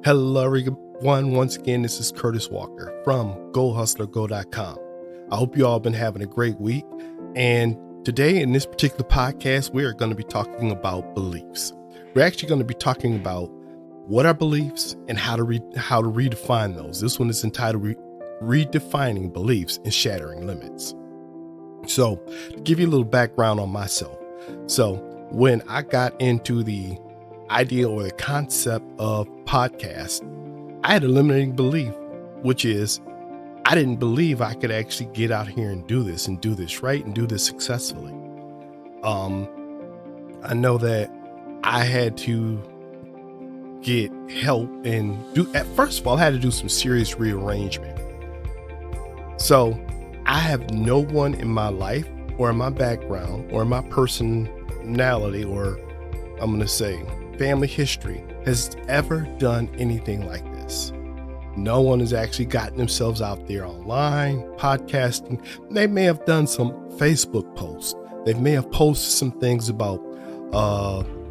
Hello everyone, once again this is Curtis Walker from GoHustlerGo.com. I hope you all been having a great week, and today in this particular podcast we are going to be talking about beliefs. We're actually going to be talking about what are beliefs and how to redefine those. This one is entitled Redefining Beliefs and Shattering Limits. So to give you a little background on myself, so when I got into the idea or the concept of podcast, I had a limiting belief, which is I didn't believe I could actually get out here and do this right and do this successfully. I know that I had to get help and first of all, I had to do some serious rearrangement. So I have no one in my life or in my background or in my personality, or I'm going to say family history, has ever done anything like this. No one has actually gotten themselves out there online, podcasting. They may have done some Facebook posts. They may have posted some things about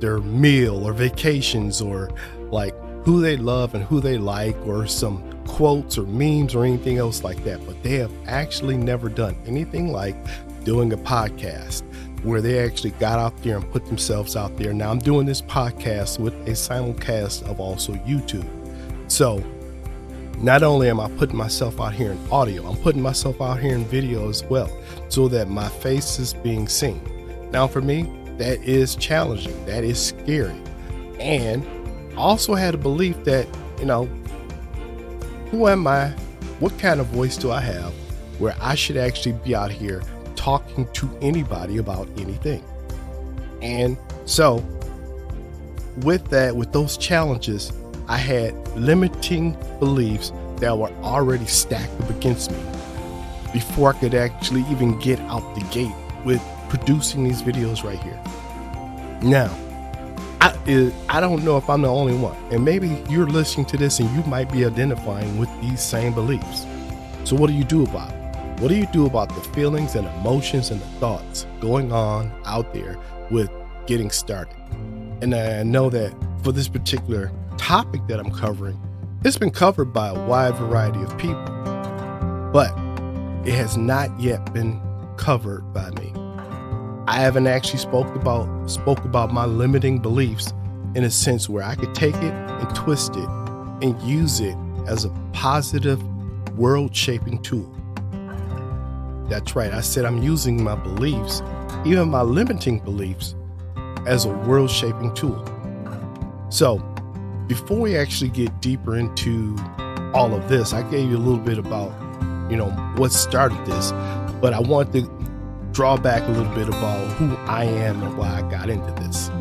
their meal or vacations, or like who they love and who they like, or some quotes or memes or anything else like that. But they have actually never done anything like doing a podcast where they actually got out there and put themselves out there. Now I'm doing this podcast with a simulcast of also YouTube. So not only am I putting myself out here in audio, I'm putting myself out here in video as well, so that my face is being seen. Now for me, that is challenging. That is scary. And I also had a belief that, who am I? What kind of voice do I have where I should actually be out here talking to anybody about anything? And so with those challenges, I had limiting beliefs that were already stacked up against me before I could actually even get out the gate with producing these videos right here. Now, I don't know if I'm the only one, and maybe you're listening to this and you might be identifying with these same beliefs. So what do you do about it? What do you do about the feelings and emotions and the thoughts going on out there with getting started? And I know that for this particular topic that I'm covering, it's been covered by a wide variety of people, but it has not yet been covered by me. I haven't actually spoke about my limiting beliefs in a sense where I could take it and twist it and use it as a positive world-shaping tool. That's right. I said I'm using my beliefs, even my limiting beliefs, as a world-shaping tool. So before we actually get deeper into all of this, I gave you a little bit about, what started this, but I want to draw back a little bit about who I am and why I got into this.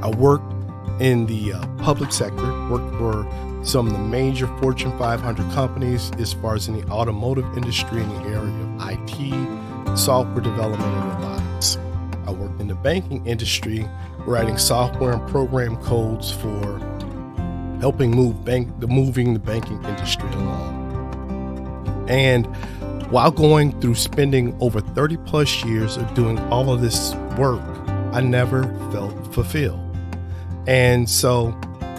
I worked in the public sector, worked for some of the major Fortune 500 companies as far as in the automotive industry in the area of IT, software development, and robotics. I worked in the banking industry, writing software and program codes for helping moving the banking industry along. And while going through spending over 30 plus years of doing all of this work, I never felt fulfilled. And so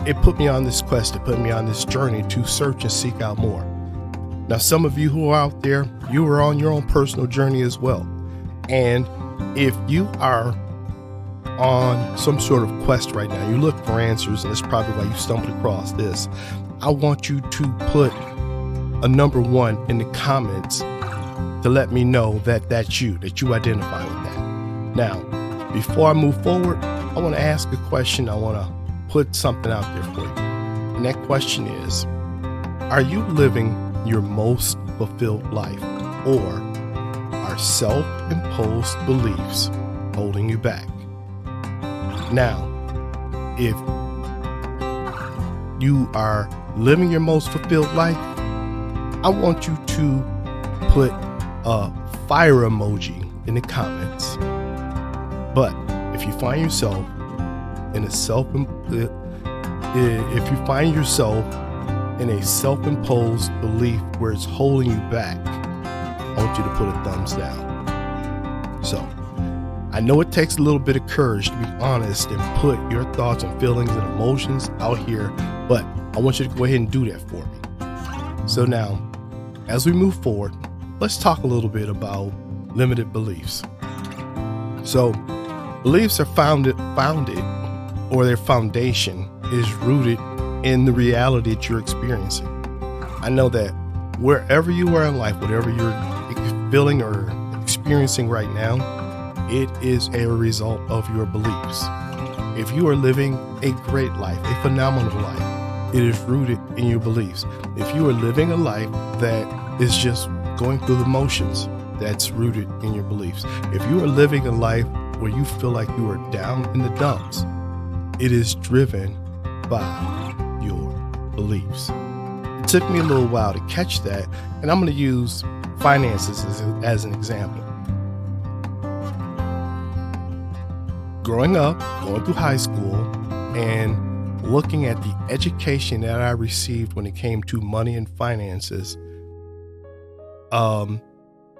it put me on this quest, it put me on this journey to search and seek out more. Now, some of you who are out there, you are on your own personal journey as well. And if you are on some sort of quest right now, you look for answers, and it's probably why you stumbled across this, I want you to put a number 1 in the comments to let me know that that's you, that you identify with that. Now, before I move forward, I want to ask a question. I want to put something out there for you. And that question is, are you living your most fulfilled life, or are self-imposed beliefs holding you back? Now, if you are living your most fulfilled life, I want you to put a fire emoji in the comments. But if you find yourself in a self-imposed belief where it's holding you back, I want you to put a thumbs down. So I know it takes a little bit of courage to be honest and put your thoughts and feelings and emotions out here, but I want you to go ahead and do that for me. So now, as we move forward, let's talk a little bit about limited beliefs. So beliefs are founded, or their foundation is rooted in the reality that you're experiencing. I know that wherever you are in life, whatever you're feeling or experiencing right now, it is a result of your beliefs. If you are living a great life, a phenomenal life, it is rooted in your beliefs. If you are living a life that is just going through the motions, that's rooted in your beliefs. If you are living a life where you feel like you are down in the dumps, it is driven by your beliefs. It took me a little while to catch that, and I'm going to use finances as an example. Growing up, going through high school, and looking at the education that I received when it came to money and finances,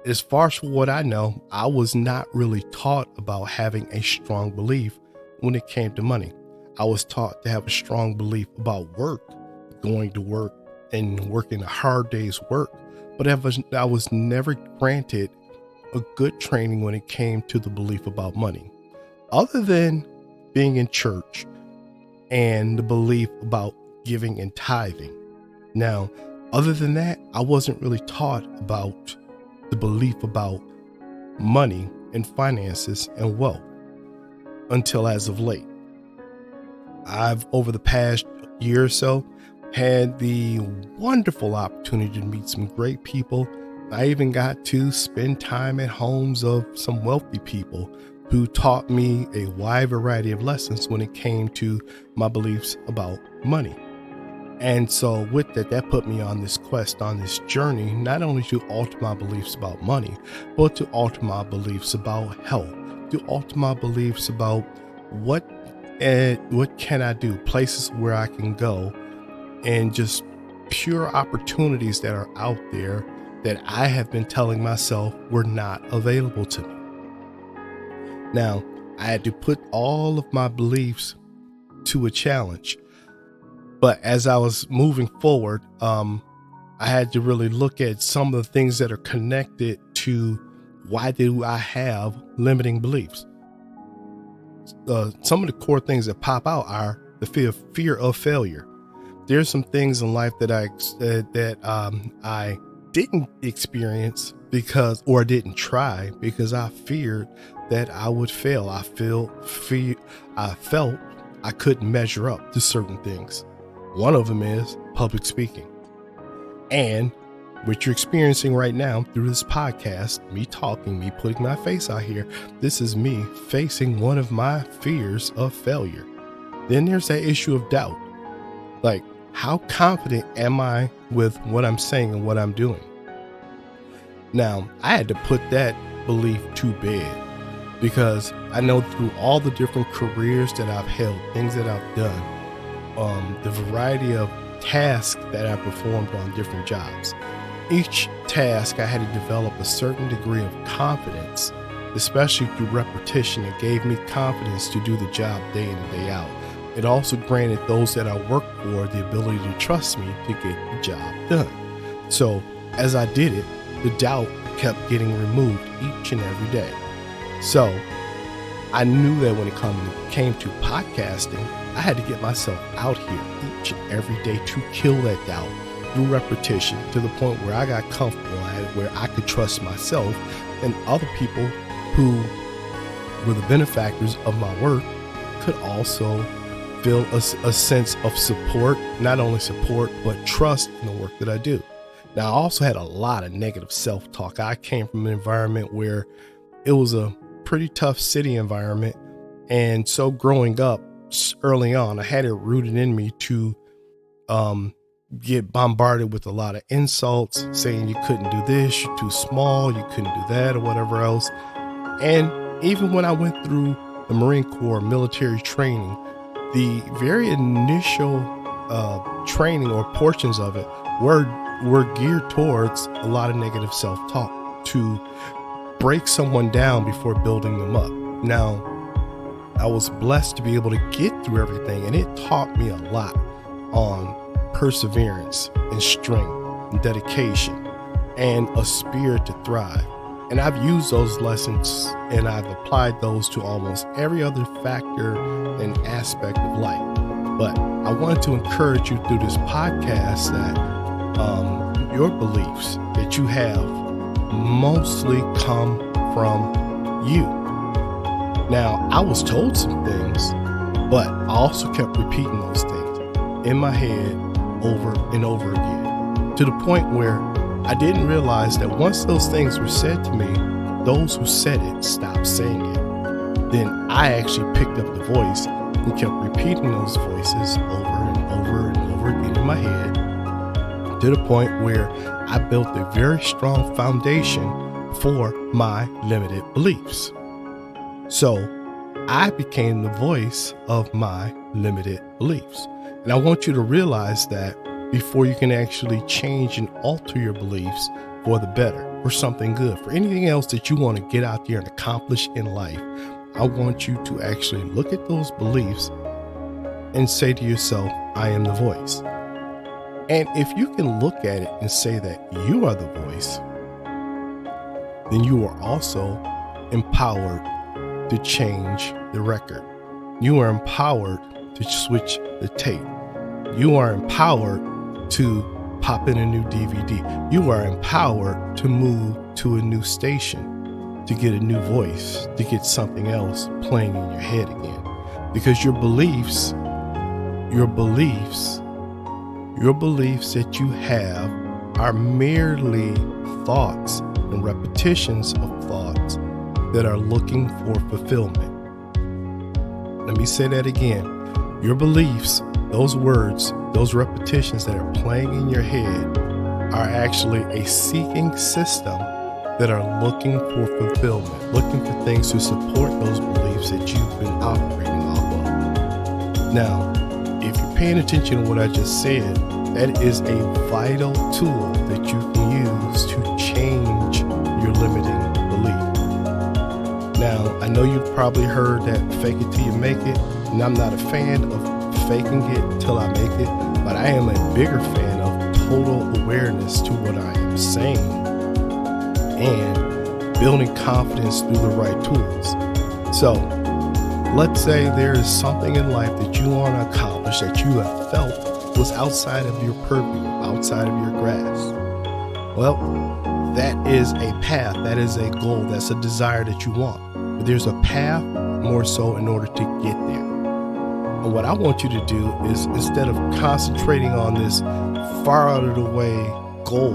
as far as what I know, I was not really taught about having a strong belief when it came to money. I was taught to have a strong belief about work, going to work and working a hard day's work, but I was never granted a good training when it came to the belief about money, other than being in church and the belief about giving and tithing. Now, other than that, I wasn't really taught about the belief about money and finances and wealth until as of late. I've, over the past year or so, had the wonderful opportunity to meet some great people. I even got to spend time at homes of some wealthy people who taught me a wide variety of lessons when it came to my beliefs about money. And so with that put me on this quest, on this journey, not only to alter my beliefs about money, but to alter my beliefs about health, to alter my beliefs about what can I do, places where I can go, and just pure opportunities that are out there that I have been telling myself were not available to me. Now, I had to put all of my beliefs to a challenge. But as I was moving forward, I had to really look at some of the things that are connected to why do I have limiting beliefs. Some of the core things that pop out are the fear of failure. There's some things in life that I didn't experience or didn't try because I feared that I would fail. I felt I couldn't measure up to certain things. One of them is public speaking. And what you're experiencing right now through this podcast, me talking, me putting my face out here, this is me facing one of my fears of failure. Then there's that issue of doubt. Like, how confident am I with what I'm saying and what I'm doing? Now, I had to put that belief to bed because I know through all the different careers that I've held, things that I've done, the variety of tasks that I performed on different jobs. Each task I had to develop a certain degree of confidence, especially through repetition. It gave me confidence to do the job day in and day out. It also granted those that I worked for the ability to trust me to get the job done. So as I did it, the doubt kept getting removed each and every day. So I knew that when it came to podcasting, I had to get myself out here each and every day to kill that doubt through repetition to the point where I got comfortable at it, where I could trust myself and other people who were the benefactors of my work could also feel a sense of support, not only support, but trust in the work that I do. Now, I also had a lot of negative self-talk. I came from an environment where it was a pretty tough city environment. And so growing up early on, I had it rooted in me to get bombarded with a lot of insults saying you couldn't do this, you're too small, you couldn't do that, or whatever else. And even when I went through the Marine Corps military training, the very initial training or portions of it were geared towards a lot of negative self-talk to break someone down before building them up. Now, I was blessed to be able to get through everything, and it taught me a lot on perseverance and strength and dedication and a spirit to thrive. And I've used those lessons and I've applied those to almost every other factor and aspect of life. But I wanted to encourage you through this podcast that your beliefs that you have mostly come from you. Now, I was told some things, but I also kept repeating those things in my head over and over again, to the point where I didn't realize that once those things were said to me, those who said it stopped saying it. Then I actually picked up the voice and kept repeating those voices over and over and over again in my head, to the point where I built a very strong foundation for my limited beliefs. So I became the voice of my limited beliefs. And I want you to realize that before you can actually change and alter your beliefs for the better, for something good, for anything else that you want to get out there and accomplish in life, I want you to actually look at those beliefs and say to yourself, I am the voice. And if you can look at it and say that you are the voice, then you are also empowered to change the record. You are empowered to switch the tape. You are empowered to pop in a new DVD. You are empowered to move to a new station, to get a new voice, to get something else playing in your head again. Because your beliefs that you have are merely thoughts and repetitions of thoughts that are looking for fulfillment. Let me say that again. Your beliefs, those words, those repetitions that are playing in your head are actually a seeking system that are looking for fulfillment, looking for things to support those beliefs that you've been operating off of. Now, if you're paying attention to what I just said, that is a vital tool that you can use to change your limiting belief. Now, I know you've probably heard that fake it till you make it, and I'm not a fan of faking it till I make it, but I am a bigger fan of total awareness to what I am saying and building confidence through the right tools. So, let's say there is something in life that you want to accomplish that you have felt was outside of your purview, outside of your grasp. Well, that is a path, that is a goal, that's a desire that you want. But there's a path more so in order to get there. And what I want you to do is, instead of concentrating on this far out of the way goal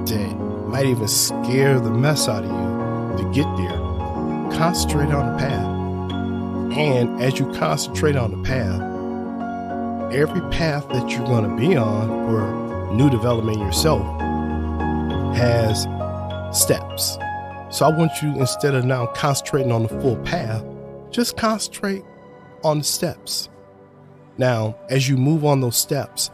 that might even scare the mess out of you to get there, concentrate on the path. And as you concentrate on the path, every path that you're going to be on for new development yourself has steps. So I want you, instead of now concentrating on the full path, just concentrate on the steps. Now, as you move on those steps,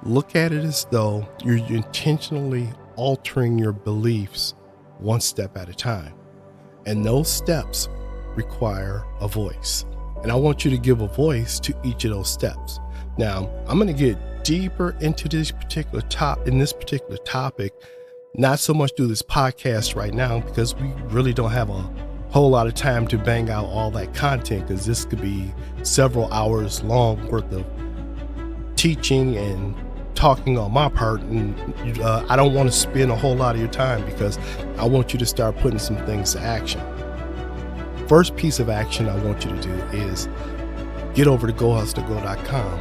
look at it as though you're intentionally altering your beliefs one step at a time. And those steps require a voice. And I want you to give a voice to each of those steps. Now, I'm going to get deeper into this particular topic, not so much through this podcast right now, because we really don't have a whole lot of time to bang out all that content, because this could be several hours long worth of teaching and talking on my part. And I don't want to spend a whole lot of your time, because I want you to start putting some things to action. First piece of action I want you to do is get over to GoHustlerGo.com.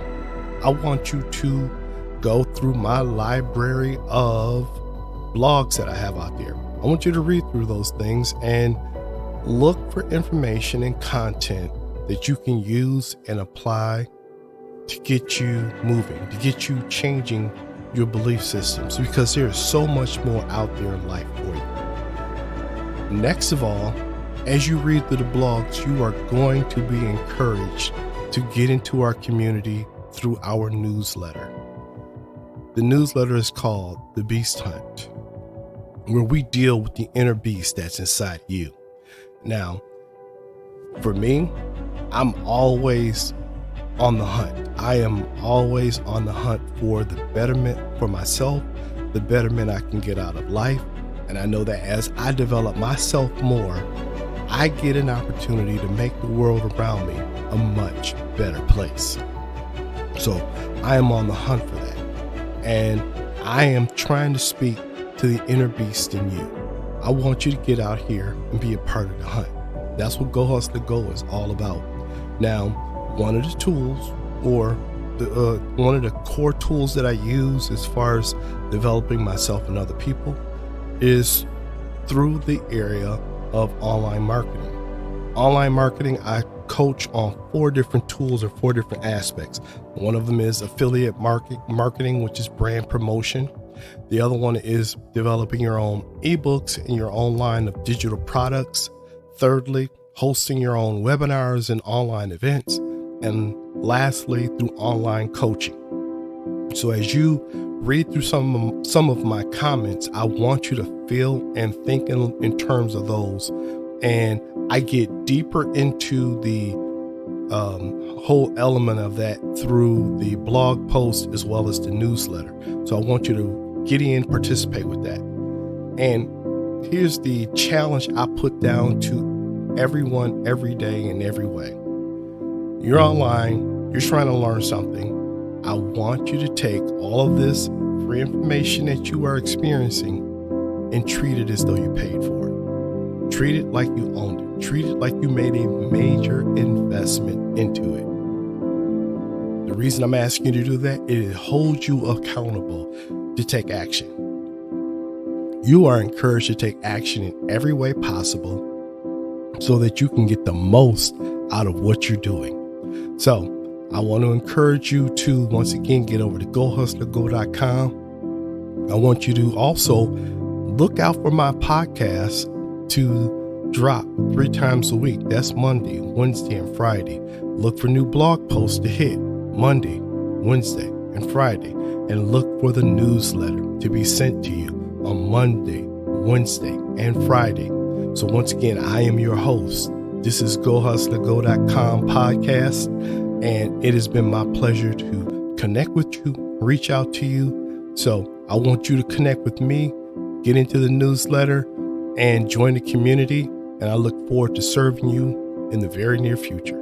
I want you to go through my library of blogs that I have out there. I want you to read through those things and look for information and content that you can use and apply to get you moving, to get you changing your belief systems, because there is so much more out there in life for you. Next of all, as you read through the blogs, you are going to be encouraged to get into our community through our newsletter. The newsletter is called The Beast Hunt, where we deal with the inner beast that's inside you. Now, for me, I'm always on the hunt. I am always on the hunt for the betterment for myself, the betterment I can get out of life. And I know that as I develop myself more, I get an opportunity to make the world around me a much better place. So I am on the hunt for that. And I am trying to speak to the inner beast in you. I want you to get out here and be a part of the hunt. That's what Go Hustler Go is all about. Now, one of the tools or one of the core tools that I use as far as developing myself and other people is through the area of online marketing. Online marketing, I coach on 4 different tools or 4 different aspects. One of them is affiliate marketing, which is brand promotion. The other one is developing your own ebooks and your own line of digital products. Thirdly, hosting your own webinars and online events. And lastly, through online coaching. So as you read through some of my comments, I want you to feel and think in terms of those. And I get deeper into the whole element of that through the blog post as well as the newsletter. So I want you to get in, participate with that. And here's the challenge I put down to everyone every day in every way. You're online, you're trying to learn something. I want you to take all of this free information that you are experiencing and treat it as though you paid for it. Treat it like you owned it. Treat it like you made a major investment into it. The reason I'm asking you to do that, it holds you accountable to take action. You are encouraged to take action in every way possible so that you can get the most out of what you're doing. So I want to encourage you to, once again, get over to GoHustlerGo.com. I want you to also look out for my podcast to drop 3 times a week. That's Monday, Wednesday, and Friday. Look for new blog posts to hit Monday, Wednesday, and Friday. And look for the newsletter to be sent to you on Monday, Wednesday, and Friday. So once again, I am your host. This is GoHustlerGo.com podcast. And it has been my pleasure to connect with you, reach out to you. So I want you to connect with me, get into the newsletter, and join the community. And I look forward to serving you in the very near future.